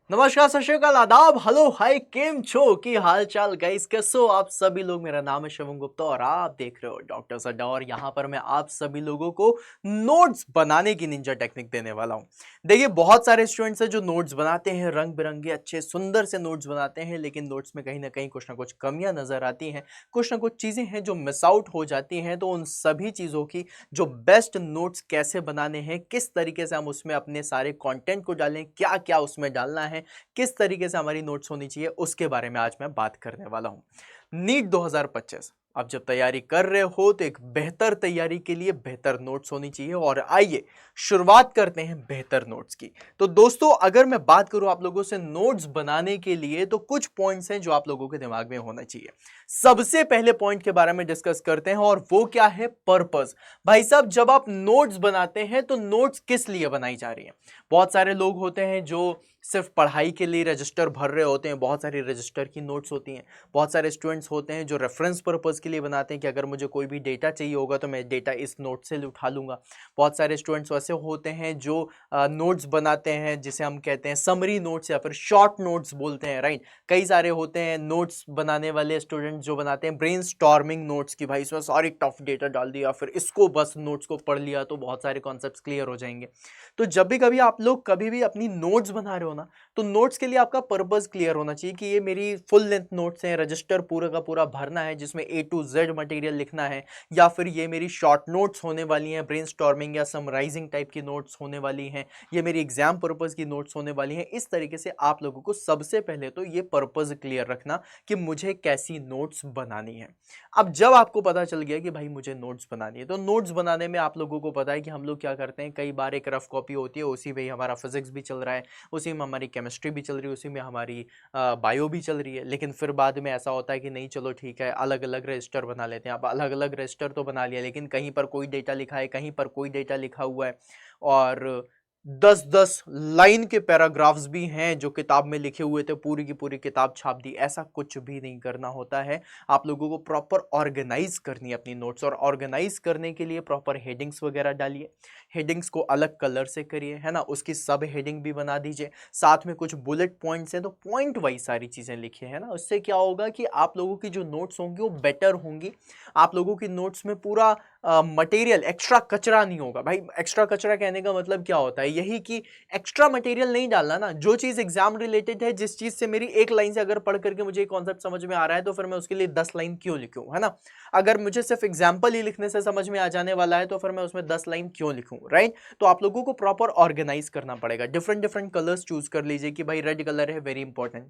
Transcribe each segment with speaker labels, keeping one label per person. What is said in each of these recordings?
Speaker 1: नमस्कार, सत श्री अकाल, आदाब, हेलो, हाय, केम छो की हाल चाल गाइस, कैसे हो आप सभी लोग। मेरा नाम है शिवम गुप्ता और आप देख रहे हो डॉक्टर सड्डा। और यहाँ पर मैं आप सभी लोगों को नोट्स बनाने की निंजा टेक्निक देने वाला हूँ। देखिए, बहुत सारे स्टूडेंट्स हैं जो नोट्स बनाते हैं, रंग बिरंगे अच्छे सुंदर से नोट्स बनाते हैं, लेकिन नोट्स में कहीं ना कहीं कुछ ना कुछ कमियां नजर आती हैं, कुछ ना कुछ चीजें हैं जो मिस आउट हो जाती हैं। तो उन सभी चीजों की जो बेस्ट नोट्स कैसे बनाने हैं, किस तरीके से हम उसमें अपने सारे कंटेंट को डालें, क्या क्या उसमें डालना है, किस तरीके से हमारी नोट्स होनी चाहिए, उसके बारे में आज मैं बात करने वाला हूं। नीट 2025 आप जब तैयारी कर रहे हो तो एक बेहतर तैयारी के लिए बेहतर नोट्स होनी चाहिए। और आइए शुरुआत करते हैं बेहतर नोट्स की। तो दोस्तों, अगर मैं बात करूं आप लोगों से नोट्स बनाने के लिए, तो कुछ पॉइंट्स हैं जो आप लोगों के दिमाग में होना चाहिए। सबसे पहले पॉइंट के बारे में डिस्कस करते हैं और वो क्या है, पर्पस। भाई साहब, जब आप नोट्स बनाते हैं तो नोट्स किस लिए बनाई जा रही है। बहुत सारे लोग होते हैं जो सिर्फ पढ़ाई के लिए रजिस्टर भर रहे होते हैं, बहुत सारी रजिस्टर की नोट्स होती हैं। बहुत सारे स्टूडेंट्स होते हैं जो रेफरेंस पर्पस के लिए बनाते हैं कि अगर मुझे कोई भी डेटा चाहिए होगा तो मैं डेटा इस नोट से उठा लूंगा। बहुत सारे स्टूडेंट्स वैसे होते हैं जो नोट्स बनाते हैं जिसे हम कहते हैं समरी नोट्स या फिर शॉर्ट नोट्स बोलते हैं, राइट। कई सारे होते हैं नोट्स बनाने वाले स्टूडेंट्स जो बनाते हैं ब्रेन स्टॉर्मिंग नोट्स की, भाई इसमें सारी टफ डेटा डाल दिया, फिर इसको बस नोट्स को पढ़ लिया तो बहुत सारे कॉन्सेप्ट्स क्लियर हो जाएंगे। तो जब भी कभी आप लोग कभी भी अपनी नोट्स बना रहे हो ना, तो नोट्स के लिए आपका पर्पस क्लियर होना चाहिए कि ये मेरी फुल लेंथ नोट्स हैं, रजिस्टर पूरा का पूरा भरना है जिसमें ए टू जेड मटेरियल लिखना है, या फिर ये मेरी शॉर्ट नोट्स होने वाली हैं, ब्रेनस्टॉर्मिंग या समराइजिंग टाइप की नोट्स होने वाली हैं, ये मेरी एग्जाम पर्पस की नोट्स होने वाली हैं। इस तरीके से आप लोगों को सबसे पहले तो ये पर्पस क्लियर रखना कि मुझे कैसी नोट्स बनानी है। अब जब आपको पता चल गया कि भाई मुझे नोट्स बनानी है, तो नोट्स बनाने में आप लोगों को पता है कि हम लोग क्या करते हैं, कई बार एक रफ कॉपी होती है, उसी में ही हमारा फिजिक्स भी चल रहा है, उसी में हमारी केमिस्ट्री भी चल रही है, उसी में हमारी बायो भी चल रही है। लेकिन फिर बाद में ऐसा होता है कि नहीं, चलो ठीक है, अलग अलग रजिस्टर बना लेते हैं। अब अलग अलग रजिस्टर तो बना लिया, लेकिन कहीं पर कोई डेटा लिखा है, कहीं पर कोई डेटा लिखा हुआ है, और 10-10 लाइन के पैराग्राफ्स भी हैं जो किताब में लिखे हुए थे, पूरी की पूरी किताब छाप दी। ऐसा कुछ भी नहीं करना होता है। आप लोगों को प्रॉपर ऑर्गेनाइज करनी है अपनी नोट्स, और ऑर्गेनाइज करने के लिए प्रॉपर हेडिंग्स वगैरह डालिए, हेडिंग्स को अलग कलर से करिए, है ना, उसकी सब हेडिंग भी बना दीजिए। साथ में कुछ बुलेट पॉइंट्स हैं तो पॉइंट वाइज सारी चीजें लिखिए, है ना। उससे क्या होगा कि आप लोगों की जो नोट्स होंगी वो बेटर होंगी। आप लोगों की नोट्स में पूरा मटेरियल, एक्स्ट्रा कचरा नहीं होगा। भाई एक्स्ट्रा कचरा कहने का मतलब क्या होता है, यही कि एक्स्ट्रा मटेरियल नहीं डालना ना। जो चीज एग्जाम रिलेटेड है, जिस चीज से मेरी एक लाइन से अगर पढ़ करके मुझे कॉन्सेप्ट समझ में आ रहा है, तो फिर मैं उसके लिए 10 लाइन क्यों लिखूं, है ना। अगर मुझे सिर्फ एग्जाम्पल ही लिखने से समझ में आ जाने वाला है, तो फिर मैं उसमें 10 लाइन क्यों लिखूं, राइट। तो आप लोगों को प्रॉपर ऑर्गेनाइज करना पड़ेगा। डिफरेंट डिफरेंट कलर्स चूज कर लीजिए कि भाई रेड कलर है, वेरी इंपॉर्टेंट,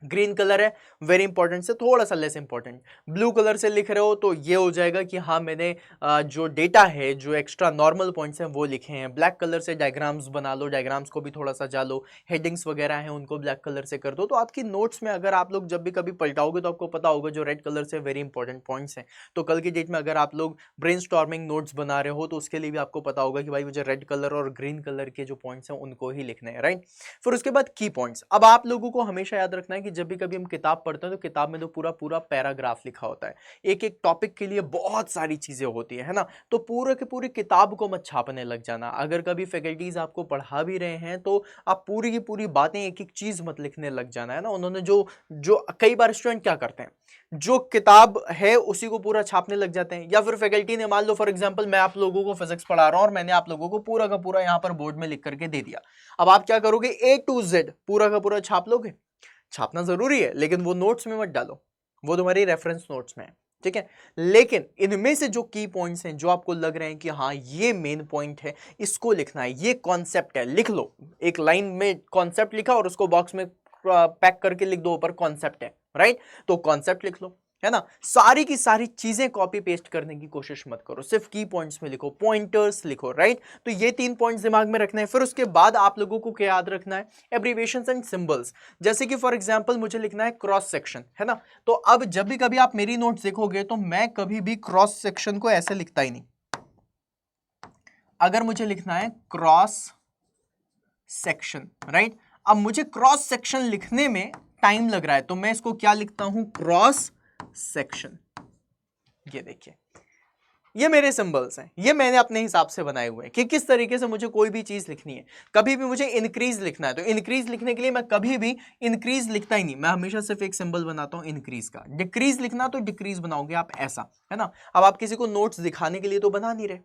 Speaker 1: ग्रीन कलर है, वेरी इंपॉर्टेंट से थोड़ा सा लेस इंपॉर्टेंट, ब्लू कलर से लिख रहे हो तो ये हो जाएगा कि हाँ मैंने जो डेटा है, जो एक्स्ट्रा नॉर्मल पॉइंट्स हैं वो लिखे हैं। ब्लैक कलर से डायग्राम्स बना लो, डायग्राम्स को भी थोड़ा सा जालो, हेडिंग्स वगैरह हैं उनको ब्लैक कलर से कर दो। तो आपकी नोट्स में अगर आप लोग जब भी कभी पलटाओगे तो आपको पता होगा जो रेड कलर से वेरी इंपॉर्टेंट पॉइंट्स हैं। तो कल की डेट में अगर आप लोग ब्रेनस्टॉर्मिंग नोट्स बना रहे हो तो उसके लिए भी आपको पता होगा कि भाई मुझे रेड कलर और ग्रीन कलर के जो पॉइंट्स हैं उनको ही लिखने हैं, राइट। फिर उसके बाद की पॉइंट्स। अब आप लोगों को हमेशा याद रखना है कि जब भी कभी हम किताब पढ़ते हैं तो किताब में तो पूरा पूरा पैराग्राफ लिखा होता है, एक एक टॉपिक के लिए बहुत सारी चीजें होती है ना। तो पूरे के पूरी किताब को मत छापने लग जाना। अगर कभी फैकल्टीज आपको पढ़ा भी रहे हैं तो आप पूरी की पूरी बातें, एक एक चीज मत लिखने लग जाना, है ना। उन्होंने जो जो कई बार स्टूडेंट क्या करते हैं, जो किताब है उसी को पूरा छापने लग जाते हैं। या फिर फैकल्टी ने, मान लो फॉर एग्जांपल मैं आप लोगों को फिजिक्स पढ़ा रहा हूं और मैंने आप लोगों को पूरा का पूरा यहां पर बोर्ड में लिख करके दे दिया। अब आप क्या करोगे, ए टू जेड पूरा का पूरा छाप लोगे। छापना जरूरी है, लेकिन वो नोट्स में मत डालो, वो तुम्हारी रेफरेंस नोट्स में है, ठीक है। लेकिन इनमें से जो की पॉइंट्स हैं, जो आपको लग रहे हैं कि हाँ ये मेन पॉइंट है, इसको लिखना है, ये कॉन्सेप्ट है, लिख लो। एक लाइन में कॉन्सेप्ट लिखा और उसको बॉक्स में पैक करके लिख दो ऊपर कॉन्सेप्ट है, राइट। तो कॉन्सेप्ट लिख लो, है ना। सारी की सारी चीजें कॉपी पेस्ट करने की कोशिश मत करो, सिर्फ की पॉइंट्स में लिखो, पॉइंटर्स लिखो, राइट। तो ये 3 पॉइंट्स दिमाग में रखना है। फिर उसके बाद आप लोगों को क्या याद रखना है, एब्रीविएशंस एंड सिंबल्स। जैसे कि फॉर एग्जांपल मुझे लिखना है क्रॉस सेक्शन, है ना। तो अब जब भी कभी आप मेरी नोट्स देखोगे तो मैं कभी भी क्रॉस सेक्शन को ऐसे लिखता ही नहीं। अगर मुझे लिखना है क्रॉस सेक्शन, राइट, अब मुझे क्रॉस सेक्शन लिखने में टाइम लग रहा है तो मैं इसको क्या लिखता हूं, क्रॉस सेक्शन। ये देखिए, ये मेरे सिंबल्स हैं, ये मैंने अपने हिसाब से बनाए हुए हैं कि किस तरीके से मुझे कोई भी चीज लिखनी है। कभी भी मुझे इंक्रीज लिखना है तो इंक्रीज लिखने के लिए मैं कभी भी इंक्रीज लिखता ही नहीं, मैं हमेशा सिर्फ एक सिंबल बनाता हूं इंक्रीज का। डिक्रीज लिखना तो डिक्रीज बनाओगे आप ऐसा, है ना। अब आप किसी को नोट्स दिखाने के लिए तो बना नहीं रहे,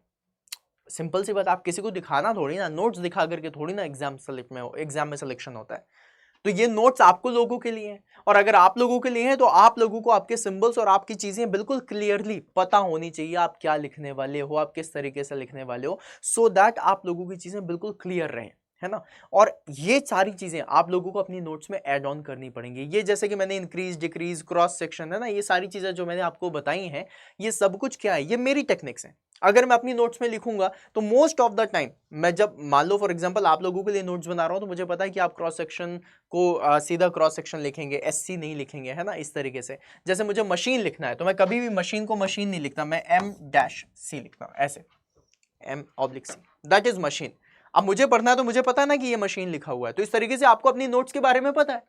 Speaker 1: सिंपल सी बात, आप किसी को दिखाना थोड़ी ना, नोट्स दिखा करके थोड़ी ना एग्जाम में सिलेक्शन होता है। तो ये नोट्स आपको लोगों के लिए हैं, और अगर आप लोगों के लिए हैं तो आप लोगों को आपके सिंबल्स और आपकी चीजें बिल्कुल क्लियरली पता होनी चाहिए, आप क्या लिखने वाले हो, आप किस तरीके से लिखने वाले हो, सो दैट आप लोगों की चीजें बिल्कुल क्लियर रहें, है ना। और ये सारी चीजें आप लोगों को अपनी नोट्स में ऐड ऑन करनी पड़ेंगी। ये जैसे कि मैंने इंक्रीज, डिक्रीज, क्रॉस सेक्शन, है ना, ये सारी चीजें जो मैंने आपको बताई हैं, ये सब कुछ क्या है, ये मेरी टेक्निक्स हैं। अगर मैं अपनी नोट्स में लिखूंगा तो मोस्ट ऑफ द टाइम, मैं जब मान लो फॉर एग्जांपल आप लोगों के लिए नोट्स बना रहा हूं, तो मुझे पता है कि आप क्रॉस सेक्शन को सीधा क्रॉस सेक्शन लिखेंगे, एससी नहीं लिखेंगे, है ना, इस तरीके से। जैसे मुझे मशीन लिखना है तो मैं कभी भी मशीन को मशीन नहीं लिखता, मैं M-C लिखता हूं, ऐसे M/C, दैट इज मशीन। अब मुझे पढ़ना है तो मुझे पता है ना कि ये मशीन लिखा हुआ है, तो इस तरीके से आपको अपनी नोट्स के बारे में पता है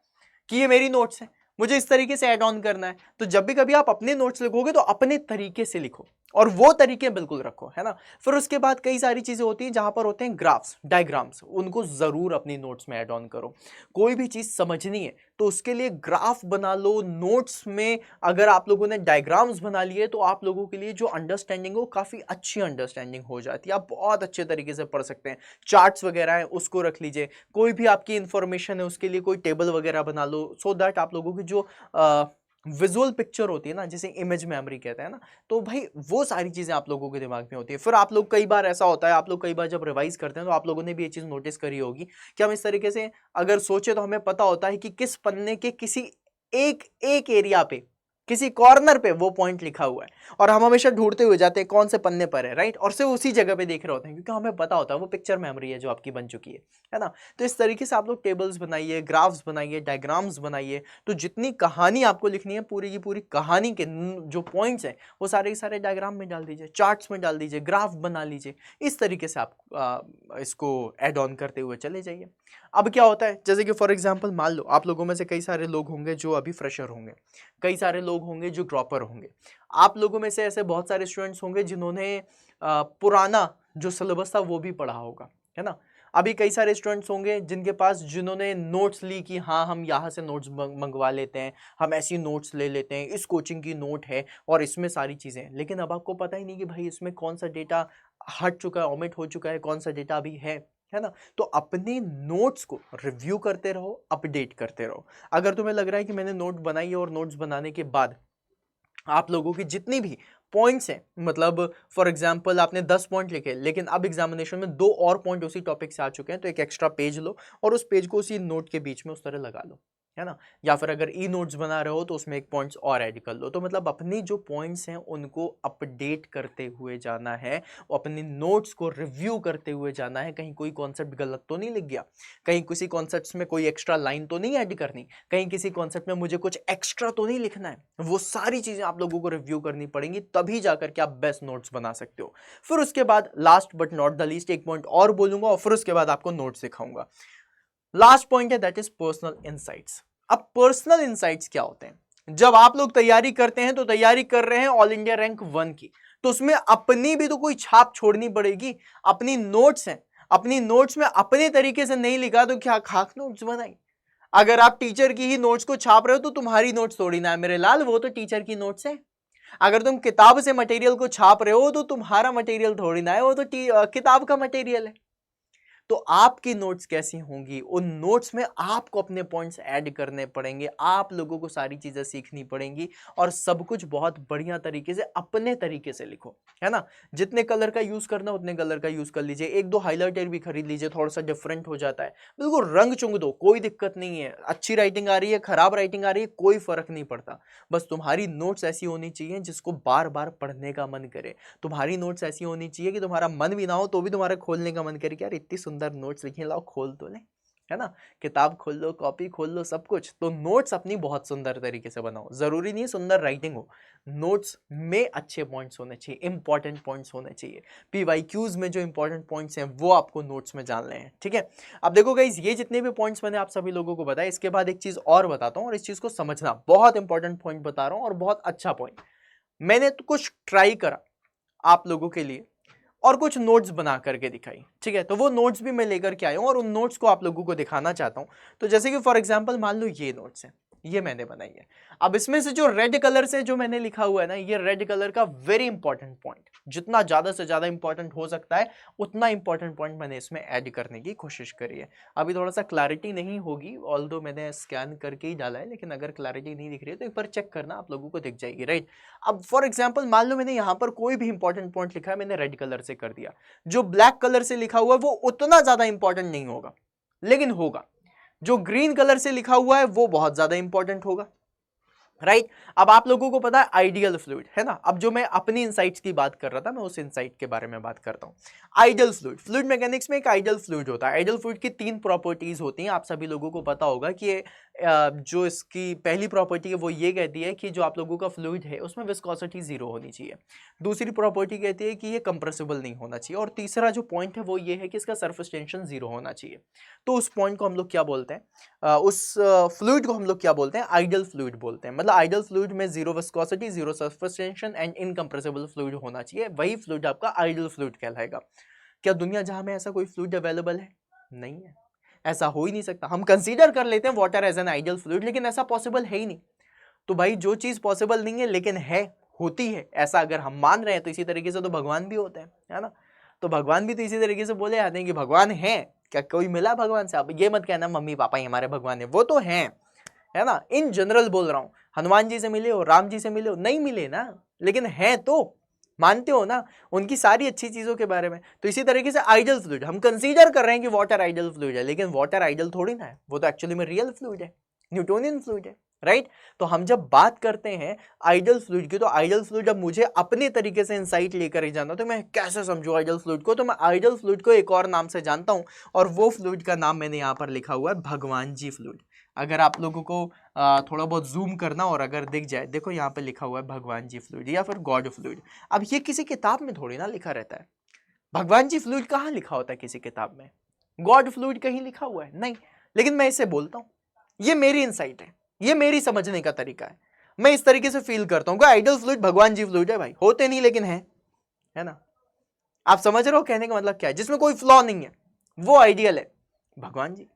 Speaker 1: कि ये मेरी नोट्स है, मुझे इस तरीके से ऐड ऑन करना है। तो जब भी कभी आप अपने नोट्स लिखोगे तो अपने तरीके से लिखो, और वो तरीके बिल्कुल रखो, है ना। फिर उसके बाद कई सारी चीजें होती हैं जहां पर होते हैं ग्राफ्स, डायग्राम्स, उनको जरूर अपनी नोट्स में ऐड ऑन करो। कोई भी चीज समझनी है तो उसके लिए ग्राफ बना लो नोट्स में। अगर आप लोगों ने डायग्राम्स बना लिए तो आप लोगों के लिए जो अंडरस्टैंडिंग हो, काफी अच्छी अंडरस्टैंडिंग हो जाती है, आप बहुत अच्छे तरीके से पढ़ सकते हैं। चार्ट्स वगैरह है उसको रख लीजिए, कोई भी आपकी इंफॉर्मेशन है उसके लिए कोई टेबल वगैरह बना लो, सो दैट आप लोगों की जो विजुअल पिक्चर होती है ना, जिसे इमेज मेमोरी कहते हैं ना, तो भाई वो सारी चीजें आप लोगों के दिमाग में होती है। फिर आप लोग कई बार ऐसा होता है, आप लोग कई बार जब रिवाइज करते हैं तो आप लोगों ने भी ये चीज नोटिस करी होगी कि हम इस तरीके से अगर सोचे तो हमें पता होता है कि किस पन्ने के किसी एक एक एरिया पे, किसी कॉर्नर पे वो पॉइंट लिखा हुआ है, और हम हमेशा ढूंढते हुए जाते हैं कौन से पन्ने पर है, राइट, और सिर्फ उसी जगह पे देख रहे होते हैं क्योंकि हमें पता होता है वो पिक्चर मेमोरी है जो आपकी बन चुकी है ना। तो इस तरीके से आप लोग टेबल्स बनाइए, ग्राफ्स बनाइए, डायग्राम्स बनाइए। तो जितनी कहानी आपको लिखनी है, पूरी की पूरी कहानी के जो पॉइंट्स हैं वो सारे के सारे डायग्राम में डाल दीजिए, चार्ट्स में डाल दीजिए, ग्राफ बना लीजिए। इस तरीके से आप इसको ऐड ऑन करते हुए चले जाइए। अब क्या होता है, जैसे कि फॉर एग्जांपल मान लो आप लोगों में से कई सारे लोग होंगे जो अभी फ्रेशर होंगे, कई सारे लोग होंगे जो ड्रॉपर होंगे, आप लोगों में से ऐसे बहुत सारे स्टूडेंट्स होंगे जिन्होंने पुराना जो सिलेबस था वो भी पढ़ा होगा, है ना। अभी कई सारे स्टूडेंट्स होंगे जिनके पास, जिन्होंने नोट्स ली कि हाँ हम यहाँ से नोट्स मंगवा लेते हैं, हम ऐसी नोट्स ले लेते हैं, इस कोचिंग की नोट है और इसमें सारी चीज़ें हैं, लेकिन अब आपको पता ही नहीं कि भाई इसमें कौन सा डेटा हट चुका है, ओमिट हो चुका है, कौन सा डेटा अभी है ना। तो अपने नोट्स को रिव्यू करते रहो, अपडेट करते रहो। अगर तुम्हें लग रहा है कि मैंने नोट बनाई है और नोट्स बनाने के बाद आप लोगों की जितनी भी पॉइंट्स हैं, मतलब फॉर एग्जांपल आपने 10 पॉइंट लिखे लेकिन अब एग्जामिनेशन में 2 और पॉइंट उसी टॉपिक से आ चुके हैं, तो एक एक्स्ट्रा पेज लो और उस पेज को उसी नोट के बीच में उस तरह लगा लो, है ना। या फिर अगर ई नोट्स बना रहे हो तो उसमें एक पॉइंट्स और ऐड कर लो। तो मतलब अपनी जो पॉइंट्स हैं उनको अपडेट करते हुए जाना है, अपने नोट्स को रिव्यू करते हुए जाना है। कहीं कोई कॉन्सेप्ट गलत तो नहीं लिख गया, कहीं किसी कॉन्सेप्ट में कोई एक्स्ट्रा लाइन तो नहीं ऐड करनी, कहीं किसी कॉन्सेप्ट में मुझे कुछ एक्स्ट्रा तो नहीं लिखना है। वो सारी चीजें आप लोगों को रिव्यू करनी पड़ेंगी, तभी जाकर के आप बेस्ट नोट्स बना सकते हो। फिर उसके बाद last but not the least एक पॉइंट और बोलूंगा और फिर उसके बाद आपको नोट्स सिखाऊंगा। लास्ट पॉइंट है दैट इज पर्सनल इनसाइट्स। अब पर्सनल इनसाइट्स क्या होते हैं, जब आप लोग तैयारी करते हैं तो तैयारी कर रहे हैं ऑल इंडिया रैंक 1 की, तो उसमें अपनी भी तो कोई छाप छोड़नी पड़ेगी। अपनी नोट्स हैं, अपनी नोट्स में अपने तरीके से नहीं लिखा तो क्या खाक नोट्स बनाई। अगर आप टीचर की ही नोट्स को छाप रहे हो तो तुम्हारी नोट्स थोड़ी ना है मेरे लाल, वो तो टीचर की नोट्स है। अगर तुम किताब से मटेरियल को छाप रहे हो तो तुम्हारा मटेरियल थोड़ी ना है, वो तो किताब का मटेरियल है। तो आपकी नोट्स कैसी होंगी, उन नोट्स में आपको अपने पॉइंट्स ऐड करने पड़ेंगे, आप लोगों को सारी चीजें सीखनी पड़ेंगी और सब कुछ बहुत बढ़िया तरीके से अपने तरीके से लिखो, है ना। जितने कलर का यूज करना उतने कलर का यूज कर लीजिए, एक दो हाइलाइटर भी खरीद लीजिए, थोड़ा सा डिफरेंट हो जाता है, बिल्कुल रंग चुंग दो, कोई दिक्कत नहीं है। अच्छी राइटिंग आ रही है, खराब राइटिंग आ रही है, कोई फर्क नहीं पड़ता। बस तुम्हारी नोट्स ऐसी होनी चाहिए जिसको बार बार पढ़ने का मन करे। तुम्हारी नोट्स ऐसी होनी चाहिए कि तुम्हारा मन भी ना हो तो भी तुम्हारा खोलने का मन करे कि यार इतनी सुंदर नोट्स लिखी हैं, लाओ खोल तो ले, है ना। किताब खोल लो, कॉपी खोल लो, सब कुछ। तो नोट्स अपनी बहुत सुंदर तरीके से बनाओ, जरूरी नहीं है सुंदर राइटिंग हो, नोट्स में अच्छे पॉइंट्स होने चाहिए, इंपॉर्टेंट पॉइंट्स होने चाहिए। पीवाईक्यूज में जो इंपॉर्टेंट पॉइंट्स हैं वो आपको नोट्स में जानने हैं, ठीक है। अब देखो गाइस, ये जितने भी पॉइंट्स मैंने आप सभी लोगों को बताया, इसके बाद एक चीज और बताता हूं और इस चीज को समझना, बहुत इंपॉर्टेंट पॉइंट बता रहा हूं और बहुत अच्छा पॉइंट। मैंने तो कुछ ट्राई करा, आप लोगों के लिए और कुछ नोट्स बना करके दिखाई, ठीक है। तो वो नोट्स भी मैं लेकर के आया हूँ और उन नोट्स को आप लोगों को दिखाना चाहता हूँ। तो जैसे कि फॉर एग्जांपल मान लो ये नोट्स है, ये मैंने बनाई है। अब इसमें से जो रेड कलर से जो मैंने लिखा हुआ है ना, ये रेड कलर का वेरी इंपॉर्टेंट पॉइंट, जितना ज्यादा से ज्यादा इंपॉर्टेंट हो सकता है उतना इंपॉर्टेंट पॉइंट मैंने इसमें ऐड करने की कोशिश करी है। अभी थोड़ा सा क्लैरिटी नहीं होगी, ऑल्दो मैंने स्कैन करके ही डाला है, लेकिन अगर क्लैरिटी नहीं दिख रही है तो एक बार चेक करना, आप लोगों को दिख जाएगी, राइट। अब फॉर एग्जाम्पल मान लो मैंने यहाँ पर कोई भी इंपॉर्टेंट पॉइंट लिखा है, मैंने रेड कलर से कर दिया। जो ब्लैक कलर से लिखा हुआ है वो उतना ज्यादा इंपॉर्टेंट नहीं होगा, लेकिन होगा। जो ग्रीन कलर से लिखा हुआ है वो बहुत ज्यादा इंपॉर्टेंट होगा, राइट। अब आप लोगों को पता है आइडियल फ्लूइड है ना। अब जो मैं अपनी इनसाइट्स की बात कर रहा था, मैं उस इनसाइट के बारे में बात करता हूं। आइडियल फ्लूइड, फ्लूइड मैकेनिक्स में एक आइडियल फ्लूइड होता है। आइडियल फ्लूइड की 3 प्रॉपर्टीज होती हैं, आप सभी लोगों को पता होगा कि जो इसकी पहली प्रॉपर्टी है वो ये कहती है कि जो आप लोगों का फ्लूइड है उसमें विस्कोसिटी 0 होनी चाहिए। दूसरी प्रॉपर्टी कहती है कि ये कंप्रेसिबल नहीं होना चाहिए, और तीसरा जो पॉइंट है वो ये है कि इसका सरफेस टेंशन 0 होना चाहिए। तो उस पॉइंट को हम लोग क्या बोलते हैं, उस फ्लूइड को हम लोग क्या बोलते हैं, आइडियल फ्लूइड बोलते हैं। मतलब आइडियल फ्लूइड में 0 viscosity, 0 surface tension and incompressible fluid होना चाहिए, वही फ्लूइड आपका आइडियल फ्लूइड कहलाएगा। क्या दुनिया जहां में ऐसा कोई फ्लूइड अवेलेबल है? नहीं है, ऐसा हो ही नहीं सकता। हम कंसीडर कर लेते हैं water as an ideal fluid, लेकिन ऐसा पॉसिबल है ही नहीं। तो भाई जो चीज पॉसिबल नहीं है लेकिन है, होती है, ऐसा अगर हम मान रहे हैं तो इसी तरीके से तो भगवान भी होते हैं, है ना। तो भगवान भी तो इसी तरीके से बोले जाते हैं कि भगवान है। क्या कोई मिला भगवान से? अब ये मत कहना मम्मी पापा ही हमारे भगवान है, वो तो हैं, है ना। इन जनरल बोल रहा हूं, हनुमान जी से मिले हो, राम जी से मिले हो, नहीं मिले ना, लेकिन है तो मानते हो ना उनकी सारी अच्छी चीजों के बारे में। तो इसी तरीके से आइडियल फ्लूइड हम कंसीडर कर रहे हैं कि वाटर आइडियल फ्लूइड है, लेकिन वाटर आइडियल थोड़ी ना है, वो तो एक्चुअली में रियल फ्लूइड है, न्यूटोनियन फ्लूइड है, राइट। तो हम जब बात करते हैं आइडियल फ्लूइड की, तो आइडियल फ्लूइड जब मुझे अपने तरीके से इंसाइट लेकर ही जाना, तो मैं कैसे समझू आइडियल फ्लूइड को, तो मैं आइडियल फ्लूइड को एक और नाम से जानता हूं, और वो फ्लूइड का नाम मैंने यहां पर लिखा हुआ है भगवान जी फ्लूइड। अगर आप लोगों को थोड़ा बहुत जूम करना और अगर दिख जाए, देखो यहाँ पे लिखा हुआ है भगवान जी फ्लूइड या फिर गॉड फ्लूइड। अब ये किसी किताब में थोड़ी ना लिखा रहता है। भगवान जी फ्लूइड कहाँ लिखा होता है किसी किताब में? गॉड फ्लूइड कहीं लिखा हुआ है? नहीं। लेकिन मैं इसे बोलता हूँ, ये मेरी इंसाइट है, ये मेरी समझने का तरीका है। मैं इस तरीके से फील करता हूँ कि आइडियल फ्लूइड भगवान जी फ्लूइड है। भाई होते नहीं लेकिन है ना। आप समझ रहे हो कहने का मतलब क्या है? जिसमें कोई फ्लॉ नहीं है वो आइडियल है। भगवान जी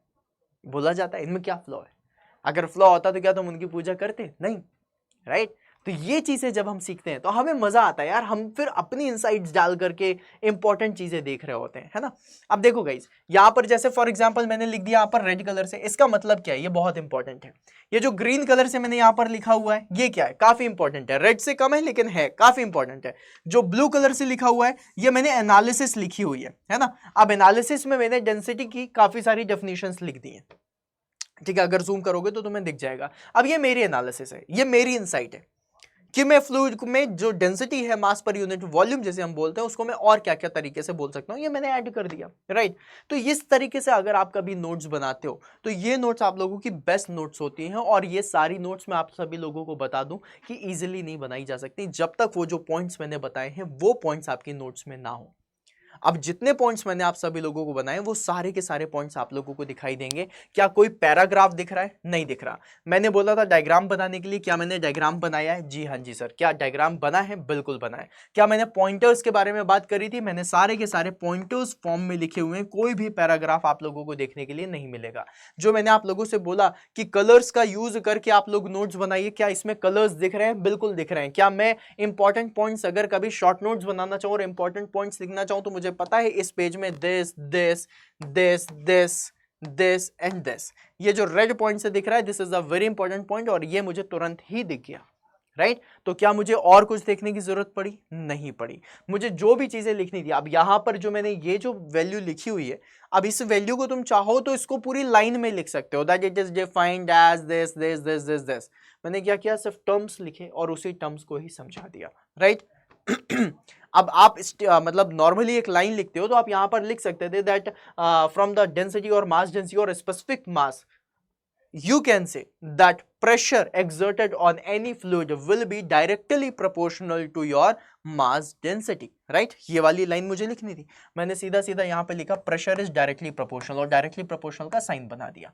Speaker 1: बोला जाता है, इनमें क्या फ्लॉ है? अगर फ्लॉ होता तो क्या तुम उनकी पूजा करते? नहीं, राइट। तो ये चीजें जब हम सीखते हैं तो हमें मजा आता है यार, हम फिर अपनी इनसाइट्स डाल करके इंपॉर्टेंट चीजें देख रहे होते हैं, है ना। अब देखो गाइस, यहाँ पर जैसे फॉर एग्जांपल मैंने लिख दिया यहाँ पर रेड कलर से, इसका मतलब क्या है? ये बहुत इंपॉर्टेंट है। ये जो ग्रीन कलर से मैंने यहाँ पर लिखा हुआ है, ये क्या है? काफी इंपॉर्टेंट है। रेड से कम है लेकिन है, काफी इंपॉर्टेंट है। जो ब्लू कलर से लिखा हुआ है, ये मैंने एनालिसिस लिखी हुई है ना। अब एनालिसिस में मैंने डेंसिटी की काफी सारी डेफिनेशंस लिख दी है, ठीक है। अगर जूम करोगे तो तुम्हें दिख जाएगा। अब ये मेरी एनालिसिस है, ये मेरी इनसाइट है कि मैं फ्लूइड में जो डेंसिटी है, मास पर यूनिट वॉल्यूम जैसे हम बोलते हैं, उसको मैं और क्या क्या तरीके से बोल सकता हूं, ये मैंने ऐड कर दिया, राइट। तो इस तरीके से अगर आप कभी नोट्स बनाते हो तो ये नोट्स आप लोगों की बेस्ट नोट्स होती हैं, और ये सारी नोट्स मैं आप सभी लोगों को बता दूं कि इजीली नहीं बनाई जा सकती जब तक वो जो पॉइंट्स मैंने बताए हैं वो पॉइंट्स आपकी नोट्स में ना हो। अब जितने पॉइंट्स मैंने आप सभी लोगों को बनाए वो सारे के सारे पॉइंट्स आप लोगों को दिखाई देंगे। क्या कोई पैराग्राफ दिख रहा है? नहीं दिख रहा। मैंने बोला था डायग्राम बनाने के लिए, क्या मैंने डायग्राम बनाया है? जी हाँ जी सर। क्या डायग्राम बना है? बिल्कुल बना है। क्या मैंने पॉइंटर्स के बारे में बात करी थी? मैंने सारे के सारे पॉइंटर्स फॉर्म में लिखे हुए हैं, कोई भी पैराग्राफ आप लोगों को देखने के लिए नहीं मिलेगा। जो मैंने आप लोगों से बोला कि कलर्स का यूज करके आप लोग नोट्स बनाइए, क्या इसमें कलर्स दिख रहे हैं? बिल्कुल दिख रहे हैं। क्या मैं इंपॉर्टेंट पॉइंट्स अगर कभी शॉर्ट नोट्स बनाना चाहूँ और इंपॉर्टेंट पॉइंट्स लिखना चाहूँ तो मुझे पता है इस पेज में this this this this this and this, ये जो रेड पॉइंट से दिख रहा है, this is a very important point, और ये मुझे तुरंत ही दिख गया, राइट। तो क्या मुझे और कुछ देखने की जरूरत पड़ी? नहीं पड़ी। मुझे जो भी चीजें लिखनी थी, अब यहां पर जो मैंने ये जो वैल्यू लिखी हुई है, अब इस वैल्यू को तुम चाहो तो इसको पूरी लाइन में लिख सकते हो, that it is defined as this this this this this. मैंने क्या किया? सिर्फ टर्म्स लिखे और उसी टर्म्स को ही समझा दिया, राइट। अब आप मतलब नॉर्मली एक लाइन लिखते हो तो आप यहां पर लिख सकते थे दैट फ्रॉम द डेंसिटी और मास डेंसिटी और specific mass you can say that pressure exerted on any fluid will be directly proportional to your mass density, right। ये वाली लाइन मुझे लिखनी थी, मैंने सीधा सीधा यहां पे लिखा प्रेशर इज डायरेक्टली प्रोपोर्शनल, और डायरेक्टली प्रोपोर्शनल का साइन बना दिया।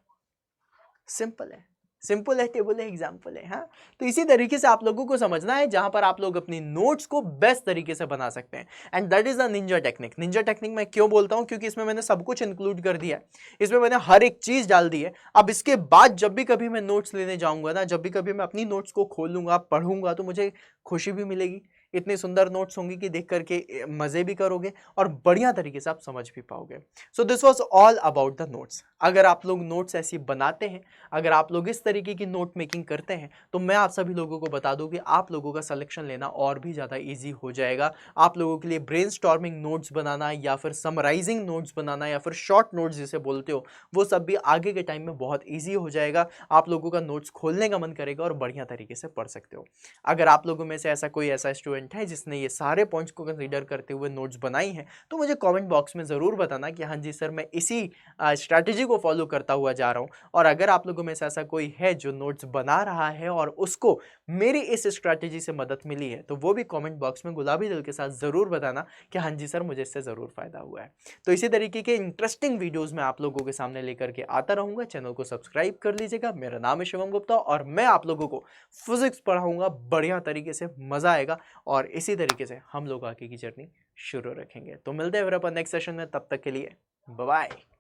Speaker 1: सिंपल है, सिंपल है, टेबल है, एग्जाम्पल है। हाँ, तो इसी तरीके से आप लोगों को समझना है जहां पर आप लोग अपनी नोट्स को बेस्ट तरीके से बना सकते हैं। And that is the Ninja technique. Ninja technique मैं क्यों बोलता हूं, क्योंकि इसमें मैंने सब कुछ इंक्लूड कर दिया है, इसमें मैंने हर एक चीज डाल दी है। अब इसके बाद जब भी कभी मैं नोट्स लेने जाऊंगा ना, जब भी कभी मैं अपनी नोट्स को खोलूंगा, पढ़ूंगा, तो मुझे खुशी भी मिलेगी। इतनी सुंदर नोट्स होंगी कि देख करके मजे भी करोगे और बढ़िया तरीके से आप समझ भी पाओगे। So this was all about the notes. अगर आप लोग नोट्स ऐसी बनाते हैं, अगर आप लोग इस तरीके की नोट मेकिंग करते हैं, तो मैं आप सभी लोगों को बता दूं कि आप लोगों का सिलेक्शन लेना और भी ज़्यादा इजी हो जाएगा। आप लोगों के लिए ब्रेनस्टॉर्मिंग नोट्स बनाना या फिर समराइजिंग नोट्स बनाना या फिर शॉर्ट नोट्स जिसे बोलते हो, वो सब भी आगे के टाइम में बहुत ईजी हो जाएगा। आप लोगों का नोट्स खोलने का मन करेगा और बढ़िया तरीके से पढ़ सकते हो। अगर आप लोगों में से ऐसा कोई ऐसा स्टूडेंट है जिसने ये सारे पॉइंट्स को कंसीडर करते हुए नोट्स बनाई हैं, तो मुझे कमेंट बॉक्स में ज़रूर बताना कि हाँ जी सर, मैं इसी स्ट्रैटेजी को फॉलो करता हुआ जा रहा हूँ। और अगर आप लोगों में से ऐसा कोई है जो नोट्स बना रहा है और उसको मेरी इस स्ट्रैटेजी से मदद मिली है, तो वो भी कमेंट बॉक्स में गुलाबी दिल के साथ ज़रूर बताना कि हाँ जी सर, मुझे इससे ज़रूर फ़ायदा हुआ है। तो इसी तरीके के इंटरेस्टिंग वीडियोज़ मैं आप लोगों के सामने लेकर के आता रहूँगा। चैनल को सब्सक्राइब कर लीजिएगा। मेरा नाम है शिवम गुप्ता और मैं आप लोगों को फिजिक्स पढ़ाऊँगा बढ़िया तरीके से, मज़ा आएगा। और इसी तरीके से हम लोग आगे की जर्नी शुरू रखेंगे। तो मिलते हैं फिर अपन नेक्स्ट सेशन में, तब तक के लिए बाय बाय।